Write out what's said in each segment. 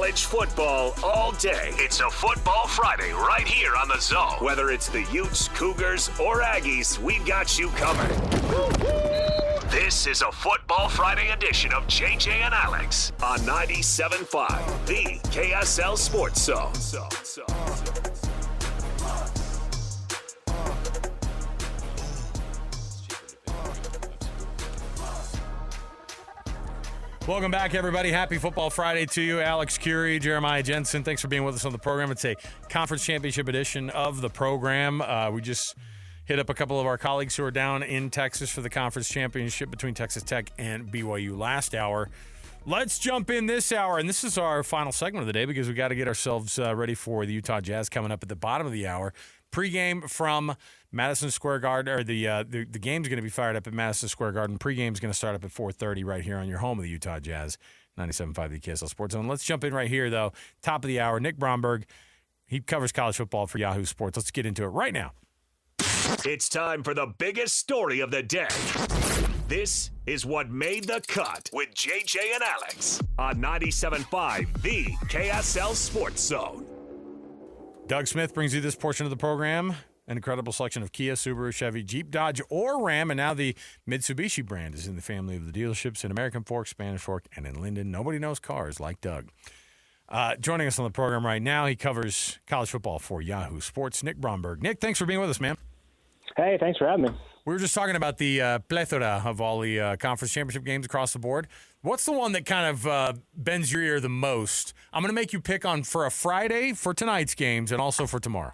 college football all day. It's a Football Friday right here on The Zone. Whether it's the Utes, Cougars, or Aggies, we've got you covered. This is a Football Friday edition of JJ and Alex on 97.5, the KSL Sports Zone. Welcome back, everybody. Happy Football Friday to you. Alex, Kirry, Jeremiah, Jensen, thanks for being with us on the program. It's a conference championship edition of the program. We just hit up a couple of our colleagues who are down in Texas for the conference championship between Texas Tech and BYU last hour. Let's jump in this hour, and this is our final segment of the day because we got to get ourselves ready for the Utah Jazz coming up at the bottom of the hour. Pre-game from Madison Square Garden, or the game's going to be fired up at Madison Square Garden. Pre-game's going to start up at 4:30 right here on your home of the Utah Jazz, 97.5 the KSL Sports Zone. Let's jump in right here, though. Top of the hour, Nick Bromberg. He covers college football for Yahoo Sports. Let's get into it right now. It's time for the biggest story of the day. This is what made the cut with JJ and Alex on 97.5 the KSL Sports Zone. Doug Smith brings you this portion of the program. An incredible selection of Kia, Subaru, Chevy, Jeep, Dodge, or Ram, and now the Mitsubishi brand is in the family of the dealerships in American Fork, Spanish Fork, and in Linden. Nobody knows cars like Doug. Joining us on the program right now, he covers college football for Yahoo Sports, Nick Bromberg. Nick, thanks for being with us, man. Hey, thanks for having me. We were just talking about the plethora of all the conference championship games across the board. What's the one that kind of bends your ear the most? I'm going to make you pick on for a Friday for tonight's games and also for tomorrow.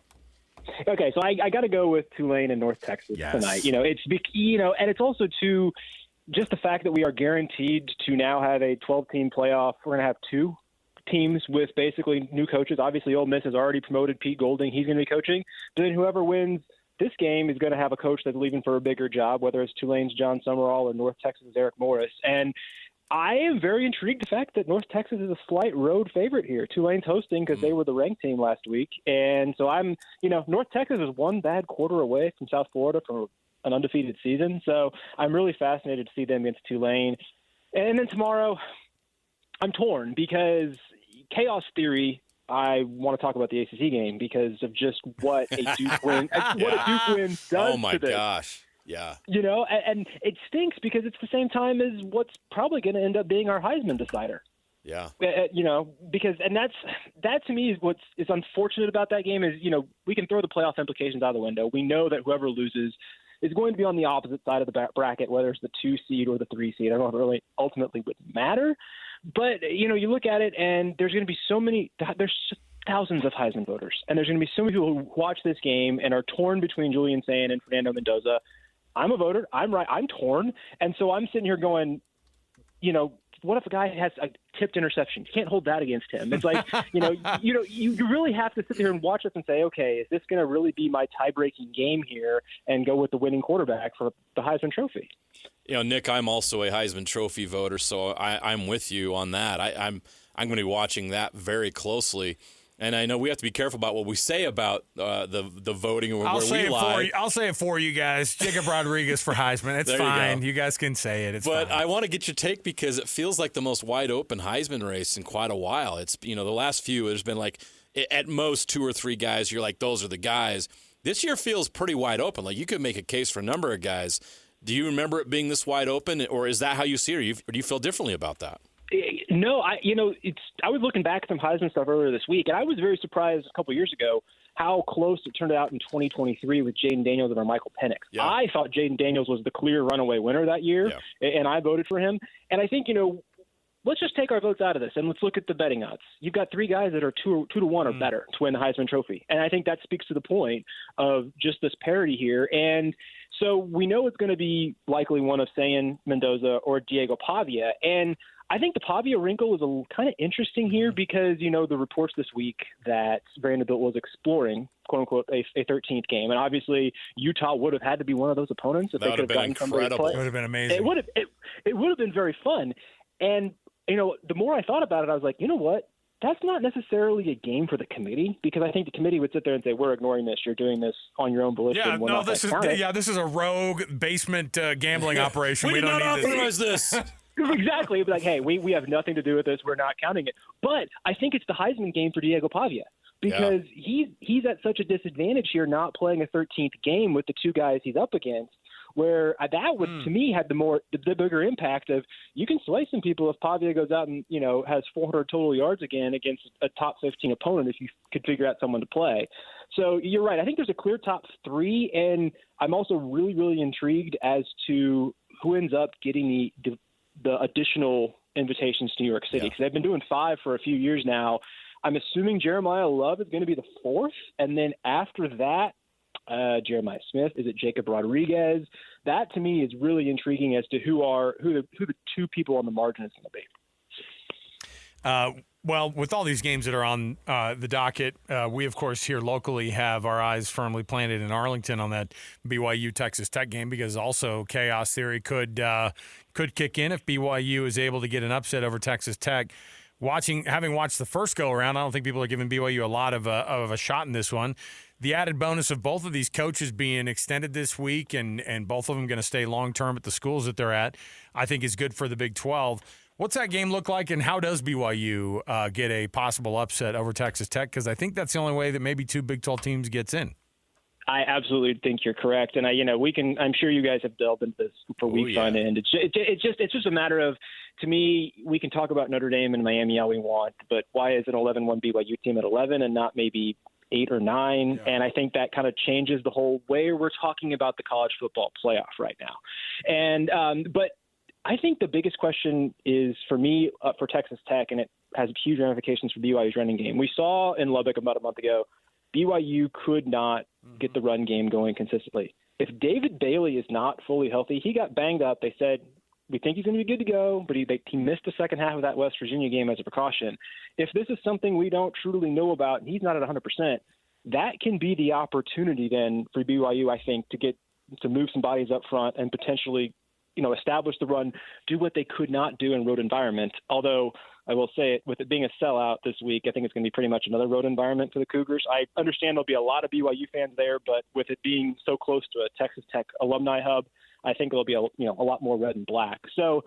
Okay, so I got to go with Tulane and North Texas tonight. And it's also too just the fact that we are guaranteed to now have a 12-team playoff. We're going to have two teams with basically new coaches. Obviously, Ole Miss has already promoted Pete Golding. He's going to be coaching. But then whoever wins this game is going to have a coach that's leaving for a bigger job, whether it's Tulane's John Summerall or North Texas' Eric Morris. And I am very intrigued the fact that North Texas is a slight road favorite here. Tulane's hosting because they were the ranked team last week. And so North Texas is one bad quarter away from South Florida from an undefeated season. So I'm really fascinated to see them against Tulane. And then tomorrow, I'm torn because chaos theory, I want to talk about the ACC game because of just what a Duke win, does Oh my to this. gosh. Yeah. And it stinks because it's the same time as what's probably going to end up being our Heisman decider. Yeah. Because that to me is what's is unfortunate about that game is, we can throw the playoff implications out the window. We know that whoever loses is going to be on the opposite side of the bracket, whether it's the 2 seed or the 3 seed. I don't know if it really ultimately would matter. But, you look at it and there's going to be there's thousands of Heisman voters. And there's going to be so many people who watch this game and are torn between Julian Sayin and Fernando Mendoza. I'm a voter. I'm right. I'm torn. And so I'm sitting here going, what if a guy has a tipped interception? You can't hold that against him. It's like, you really have to sit there and watch this and say, okay, is this going to really be my tie-breaking game here and go with the winning quarterback for the Heisman Trophy? Nick, I'm also a Heisman Trophy voter, so I'm with you on that. I'm going to be watching that very closely. And I know we have to be careful about what we say about the voting and where we lie. I'll say it for you guys. Jacob Rodriguez for Heisman. It's fine. You guys can say it. It's but fine. I want to get your take because it feels like the most wide open Heisman race in quite a while. It's the last few there's been like at most 2 or 3 guys. You're like those are the guys. This year feels pretty wide open. Like you could make a case for a number of guys. Do you remember it being this wide open, or is that how you see it, or do you feel differently about that? No, I was looking back at some Heisman stuff earlier this week, and I was very surprised a couple years ago how close it turned out in 2023 with Jaden Daniels over Michael Penix. Yeah. I thought Jaden Daniels was the clear runaway winner that year, and I voted for him. And I think, let's just take our votes out of this, and let's look at the betting odds. You've got 3 guys that are 2 to 1 or better to win the Heisman Trophy, and I think that speaks to the point of just this parity here. And so we know it's going to be likely one of Sayin, Mendoza, or Diego Pavia, and I think the Pavia wrinkle is kind of interesting here because, the reports this week that Vanderbilt was exploring, quote-unquote, a 13th game. And obviously, Utah would have had to be one of those opponents if they could have gotten somebody to play. It would have been amazing. It would have been very fun. And, the more I thought about it, I was like, you know what? That's not necessarily a game for the committee because I think the committee would sit there and say, we're ignoring this. You're doing this on your own volition. Yeah, no, this is a rogue basement gambling operation. We did not authorize this. Exactly. It'd be like, hey, we have nothing to do with this. We're not counting it. But I think it's the Heisman game for Diego Pavia because he's at such a disadvantage here not playing a 13th game with the two guys he's up against, where that would, to me, had the bigger impact of you can sway some people if Pavia goes out and, has 400 total yards again against a top 15 opponent if you could figure out someone to play. So you're right. I think there's a clear top three, and I'm also really, really intrigued as to who ends up getting the additional invitations to New York City because they've been doing 5 for a few years now. I'm assuming Jeremiah Love is going to be the 4th, and then after that, Jeremiah Smith, is it Jacob Rodriguez? That to me is really intriguing as to who the two people on the margin is going to be. Well, with all these games that are on the docket, we, of course, here locally have our eyes firmly planted in Arlington on that BYU-Texas Tech game because also chaos theory could kick in if BYU is able to get an upset over Texas Tech. Having watched the first go-around, I don't think people are giving BYU a lot of a shot in this one. The added bonus of both of these coaches being extended this week and both of them going to stay long-term at the schools that they're at, I think is good for the Big 12. What's that game look like, and how does BYU get a possible upset over Texas Tech? Because I think that's the only way that maybe 2 Big 12 teams gets in. I absolutely think you're correct, and I'm sure you guys have delved into this for weeks on end. It's just a matter of, to me, we can talk about Notre Dame and Miami all we want, but why is an 11-1 BYU team at 11 and not maybe 8 or 9? Yeah. And I think that kind of changes the whole way we're talking about the college football playoff right now. And but I think the biggest question is for me for Texas Tech, and it has huge ramifications for BYU's running game. We saw in Lubbock about a month ago, BYU could not get the run game going consistently. If David Bailey is not fully healthy, he got banged up. They said, we think he's going to be good to go, but he missed the second half of that West Virginia game as a precaution. If this is something we don't truly know about and he's not at 100%, that can be the opportunity then for BYU, I think, to move some bodies up front and potentially, establish the run, do what they could not do in road environment. Although I will say it, with it being a sellout this week, I think it's going to be pretty much another road environment for the Cougars. I understand there'll be a lot of BYU fans there, but with it being so close to a Texas Tech alumni hub, I think there'll be a lot more red and black. So,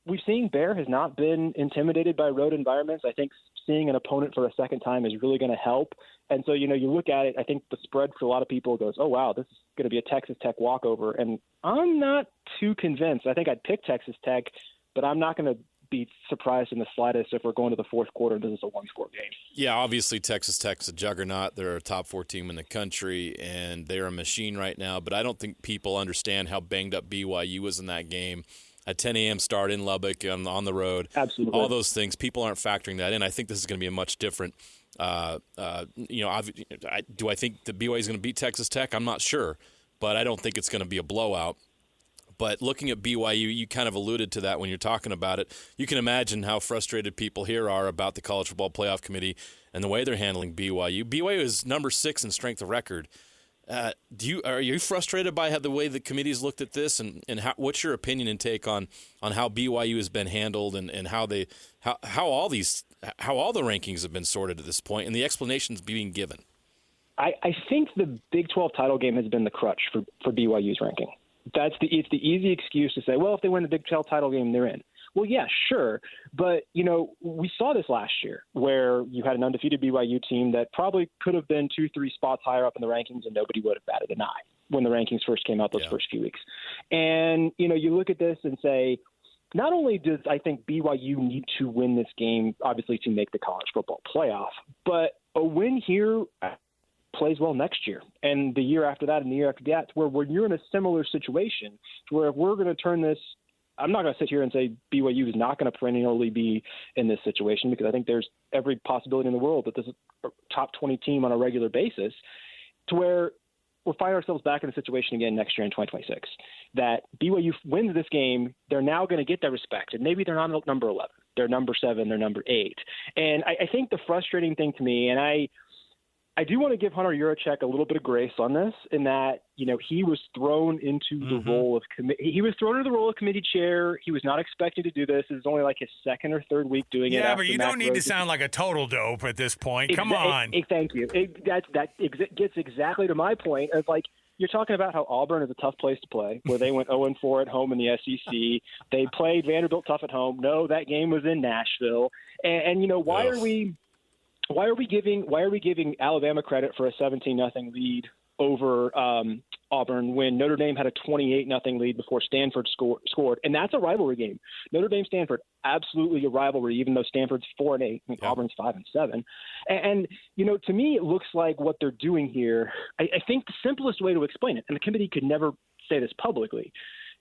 we've seen Bear has not been intimidated by road environments. I think seeing an opponent for a second time is really going to help. And so, you look at it, I think the spread for a lot of people goes, oh, wow, this is going to be a Texas Tech walkover. And I'm not too convinced. I think I'd pick Texas Tech, but I'm not going to be surprised in the slightest if we're going to the fourth quarter and this is a one-score game. Yeah, obviously Texas Tech's a juggernaut. They're a top 4 team in the country, and they're a machine right now. But I don't think people understand how banged up BYU was in that game. A 10 a.m. start in Lubbock on the road. Absolutely. All those things, people aren't factoring that in. I think this is going to be a much different do I think the BYU is going to beat Texas Tech? I'm not sure, but I don't think it's going to be a blowout. But looking at BYU, you kind of alluded to that when you're talking about it. You can imagine how frustrated people here are about the College Football Playoff Committee and the way they're handling BYU. BYU is number 6 in strength of record. Are you frustrated by the way the committee's looked at this, and what's your opinion and take on how BYU has been handled and how all the rankings have been sorted at this point and the explanations being given? I think the Big 12 title game has been the crutch for BYU's ranking. It's the easy excuse to say, well, if they win the Big 12 title game, they're in. Well, yeah, sure. But, we saw this last year where you had an undefeated BYU team that probably could have been 2-3 spots higher up in the rankings and nobody would have batted an eye when the rankings first came out those first few weeks. And, you look at this and say, not only does I think BYU need to win this game, obviously, to make the college football playoff, but a win here plays well next year and the year after that and the year after that, where when you're in a similar situation to where if we're going to turn this, I'm not going to sit here and say BYU is not going to perennially be in this situation because I think there's every possibility in the world that this is a top 20 team on a regular basis to where we'll find ourselves back in a situation again next year in 2026 that BYU wins this game. They're now going to get that respect. And maybe they're not number 11. They're number 7. They're number 8. And I think the frustrating thing to me, and I do want to give Hunter Yurachek a little bit of grace on this in that, he was thrown into the role of committee chair. He was not expected to do this. This is only like his second or third week doing it. Yeah, but you don't need to sound like a total dope at this point. Come on. Thank you. That gets exactly to my point of like, you're talking about how Auburn is a tough place to play, where they went 0-4 at home in the SEC. They played Vanderbilt tough at home. No, that game was in Nashville. And why are we giving Alabama credit for a 17-0 lead over Auburn when Notre Dame had a 28-0 lead before Stanford scored? And that's a rivalry game. Notre Dame-Stanford, absolutely a rivalry, even though Stanford's 4-8 and Auburn's 5-7. And to me, it looks like what they're doing here, I think the simplest way to explain it, and the committee could never say this publicly,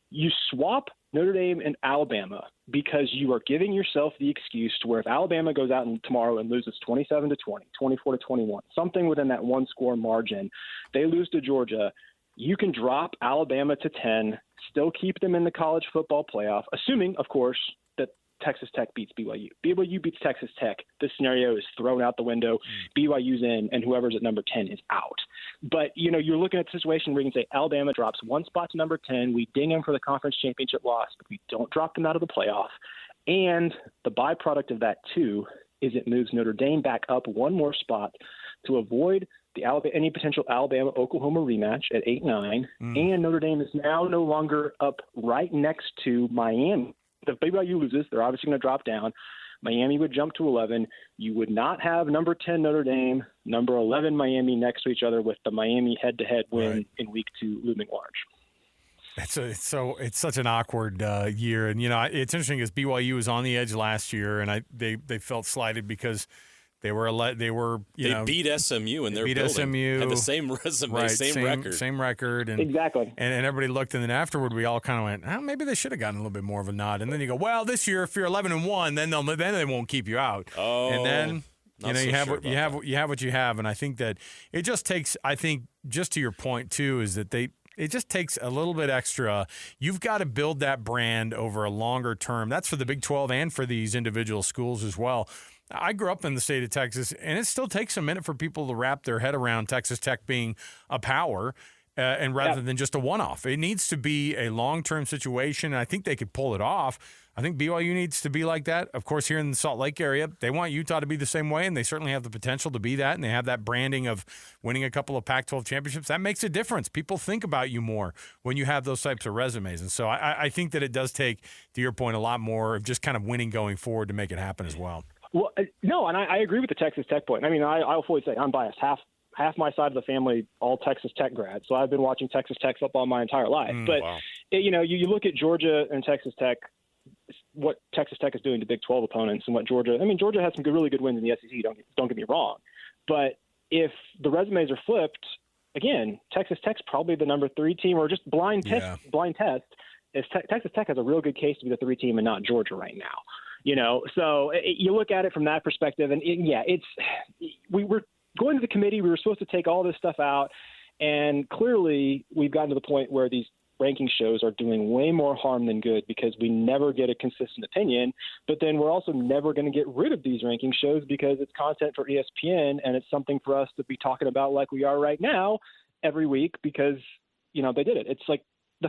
you swap Notre Dame and Alabama because you are giving yourself the excuse to where if Alabama goes out tomorrow and loses 27-20, 24-21, something within that one-score margin, they lose to Georgia, you can drop Alabama to 10, still keep them in the college football playoff, assuming, of course, that Texas Tech beats BYU. BYU beats Texas Tech. This scenario is thrown out the window. BYU's in, and whoever's at number 10 is out. But, you're looking at a situation where you can say Alabama drops one spot to number 10. We ding them for the conference championship loss, but we don't drop them out of the playoff. And the byproduct of that, too, is it moves Notre Dame back up one more spot to avoid any potential Alabama-Oklahoma rematch at 8-9. And Notre Dame is now no longer up right next to Miami. If BYU loses, they're obviously going to drop down. Miami would jump to 11. You would not have number 10 Notre Dame, number 11 Miami next to each other with the Miami head-to-head win in week 2 looming large. It's such an awkward year, and it's interesting because BYU was on the edge last year, and they felt slighted because they beat SMU in their building. SMU, had the same resume, same record, and exactly. And everybody looked, and then afterward, we all kind of went, "Oh, maybe they should have gotten a little bit more of a nod." And then you go, "Well, this year, if you're 11-1, then they won't keep you out." Oh, and then you have what you have, and I think that it just takes. I think just to your point too is that it just takes a little bit extra. You've got to build that brand over a longer term. That's for the Big 12 and for these individual schools as well. I grew up in the state of Texas, and it still takes a minute for people to wrap their head around Texas Tech being a power and rather than just a one-off. It needs to be a long-term situation, and I think they could pull it off. I think BYU needs to be like that. Of course, here in the Salt Lake area, they want Utah to be the same way, and they certainly have the potential to be that, and they have that branding of winning a couple of Pac-12 championships. That makes a difference. People think about you more when you have those types of resumes. And so I think that it does take, to your point, a lot more of just kind of winning going forward to make it happen as well. Well, no, and I agree with the Texas Tech point. I mean, I'll fully say I'm biased. Half my side of the family, all Texas Tech grads. So I've been watching Texas Tech football my entire life. But, you look at Georgia and Texas Tech, what Texas Tech is doing to Big 12 opponents and what Georgia has some really good wins in the SEC, don't get me wrong. But if the resumes are flipped, again, Texas Tech's probably the number 3 team, or just blind test. Texas Tech has a real good case to be the 3 team and not Georgia right now. So you look at it from that perspective, and we were going to the committee. We were supposed to take all this stuff out, and clearly we've gotten to the point where these ranking shows are doing way more harm than good because we never get a consistent opinion. But then we're also never going to get rid of these ranking shows because it's content for ESPN, and it's something for us to be talking about like we are right now every week because they did it. It's like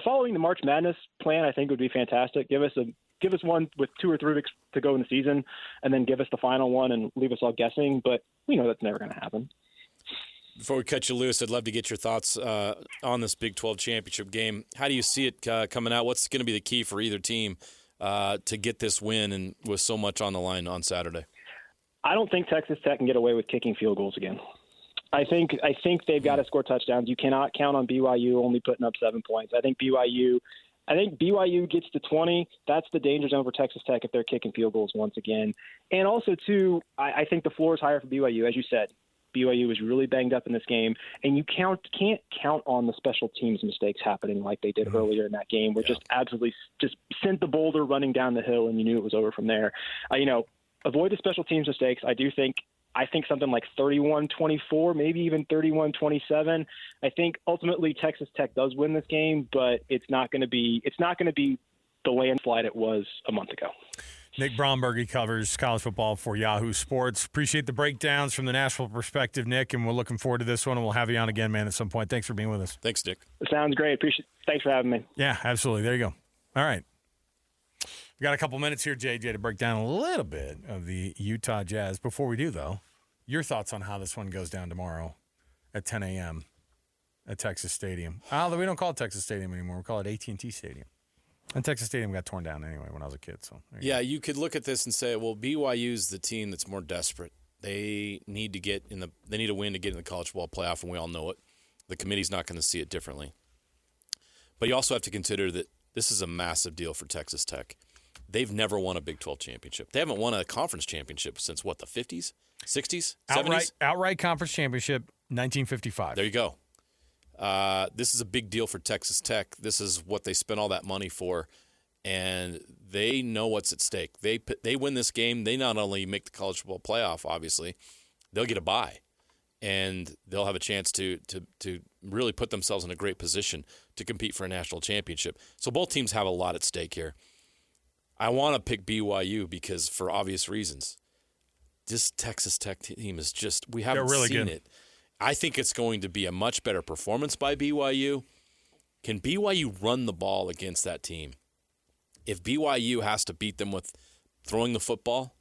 following the March Madness plan, I think would be fantastic. Give us one with 2 or 3 weeks to go in the season, and then give us the final one and leave us all guessing. But we know that's never going to happen. Before we cut you loose, I'd love to get your thoughts on this Big 12 championship game. How do you see it coming out? What's going to be the key for either team to get this win and with so much on the line on Saturday? I don't think Texas Tech can get away with kicking field goals again. I think they've got to score touchdowns. You cannot count on BYU only putting up 7 points. I think BYU gets to 20. That's the danger zone for Texas Tech if they're kicking field goals once again. And also, too, I think the floor is higher for BYU. As you said, BYU was really banged up in this game, and you can't count on the special teams mistakes happening like they did earlier in that game, where just absolutely just sent the boulder running down the hill, and you knew it was over from there. Avoid the special teams mistakes. I think something like 31-24, maybe even 31-27. I think ultimately Texas Tech does win this game, but it's not going to be the landslide it was a month ago. Nick Bromberg, he covers college football for Yahoo Sports. Appreciate the breakdowns from the Nashville perspective, Nick, and we're looking forward to this one, and we'll have you on again, man, at some point. Thanks for being with us. Thanks, Nick. Sounds great. Thanks for having me. Yeah, absolutely. There you go. All right. We got a couple minutes here, JJ, to break down a little bit of the Utah Jazz. Before we do, though, your thoughts on how this one goes down tomorrow at 10 a.m. at Texas Stadium. Although we don't call it Texas Stadium anymore. We call it AT&T Stadium. And Texas Stadium got torn down anyway when I was a kid. So you could look at this and say, well, BYU's the team that's more desperate. They need to They need a win to get in the college football playoff, and we all know it. The committee's not going to see it differently. But you also have to consider that this is a massive deal for Texas Tech. They've never won a Big 12 championship. They haven't won a conference championship since, the 50s, 60s, 70s? Outright conference championship, 1955. There you go. This is a big deal for Texas Tech. This is what they spent all that money for, and they know what's at stake. They win this game, they not only make the college football playoff, obviously, they'll get a bye, and they'll have a chance to really put themselves in a great position to compete for a national championship. So both teams have a lot at stake here. I want to pick BYU because, for obvious reasons, this Texas Tech team is we haven't really seen good. it. I think it's going to be a much better performance by BYU. Can BYU run the ball against that team? If BYU has to beat them with throwing the football,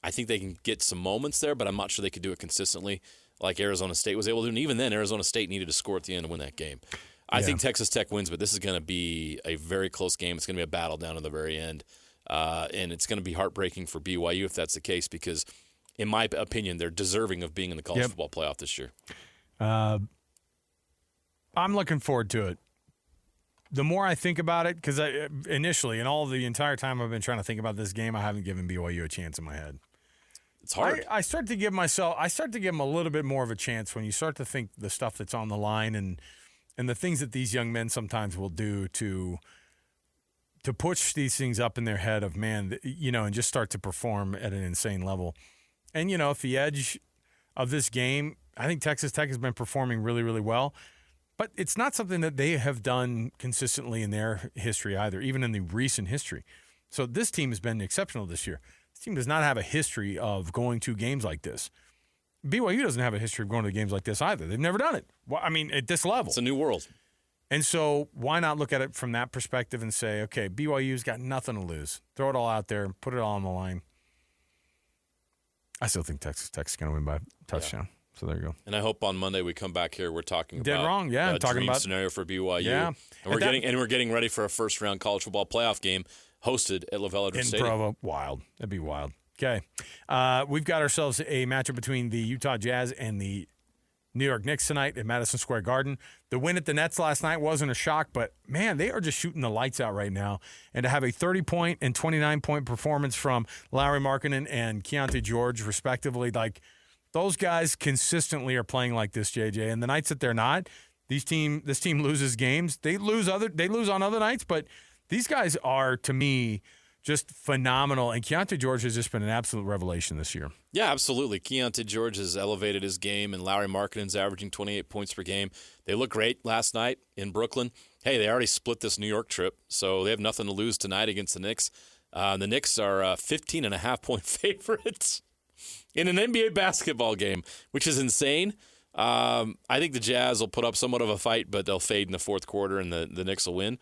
I think they can get some moments there, but I'm not sure they could do it consistently like Arizona State was able to. And even then, Arizona State needed to score at the end to win that game. I think Texas Tech wins, but this is going to be a very close game. It's going to be a battle down to the very end. And it's going to be heartbreaking for BYU if that's the case because, in my opinion, they're deserving of being in the college football playoff this year. I'm looking forward to it. The more I think about it, because initially, and all the entire time I've been trying to think about this game, I haven't given BYU a chance in my head. It's hard. I start to give them a little bit more of a chance when you start to think the stuff that's on the line and the things that these young men sometimes will do to push these things up in their head of, man, and just start to perform at an insane level. And, if the edge of this game, I think Texas Tech has been performing really, really well. But it's not something that they have done consistently in their history either, even in the recent history. So this team has been exceptional this year. This team does not have a history of going to games like this. BYU doesn't have a history of going to games like this either. They've never done it. Well, I mean, at this level. It's a new world. And so why not look at it from that perspective and say, okay, BYU's got nothing to lose. Throw it all out there. Put it all on the line. I still think Texas Tech's going to win by a touchdown. Yeah. So there you go. And I hope on Monday we come back here. We're talking about dead wrong. Yeah, a talking dream about scenario for BYU. Yeah, and we're getting ready for a first round college football playoff game hosted at LaVell Edwards Stadium. In Provo, wild. That'd be wild. Okay, we've got ourselves a matchup between the Utah Jazz and the New York Knicks tonight at Madison Square Garden. The win at the Nets last night wasn't a shock, but, man, they are just shooting the lights out right now. And to have a 30-point and 29-point performance from Lauri Markkanen and Keontae George, respectively, like, those guys consistently are playing like this, JJ. And the nights that they're not, this team loses games. They lose on other nights, but these guys are, to me, just phenomenal. And Keontae George has just been an absolute revelation this year. Yeah, absolutely. Keontae George has elevated his game, and Lauri Markkanen's averaging 28 points per game. They looked great last night in Brooklyn. Hey, they already split this New York trip, so they have nothing to lose tonight against the Knicks. The Knicks are 15.5-point favorites in an NBA basketball game, which is insane. I think the Jazz will put up somewhat of a fight, but they'll fade in the fourth quarter, and the Knicks will win.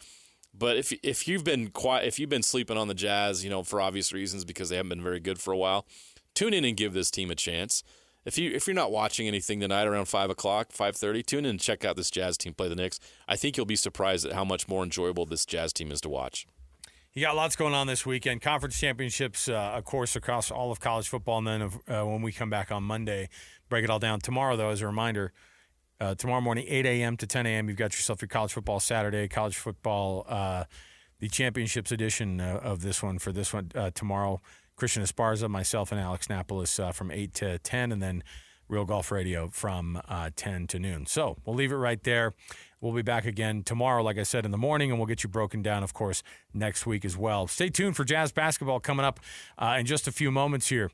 But if you've been sleeping on the Jazz, for obvious reasons because they haven't been very good for a while, tune in and give this team a chance. If you're not watching anything tonight around 5:30, tune in and check out this Jazz team play the Knicks. I think you'll be surprised at how much more enjoyable this Jazz team is to watch. You got lots going on this weekend. Conference championships, of course, across all of college football. And then when we come back on Monday, break it all down. Tomorrow, though, as a reminder, tomorrow morning, 8 a.m. to 10 a.m., you've got yourself your college football Saturday, college football, the championships edition of this one tomorrow. Christian Esparza, myself, and Alex Napolis from 8 to 10, and then Real Golf Radio from 10 to noon. So we'll leave it right there. We'll be back again tomorrow, like I said, in the morning, and we'll get you broken down, of course, next week as well. Stay tuned for Jazz basketball coming up in just a few moments here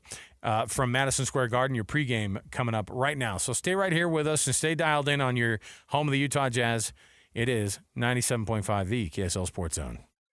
from Madison Square Garden, your pregame coming up right now. So stay right here with us and stay dialed in on your home of the Utah Jazz. It is 97.5, the KSL Sports Zone.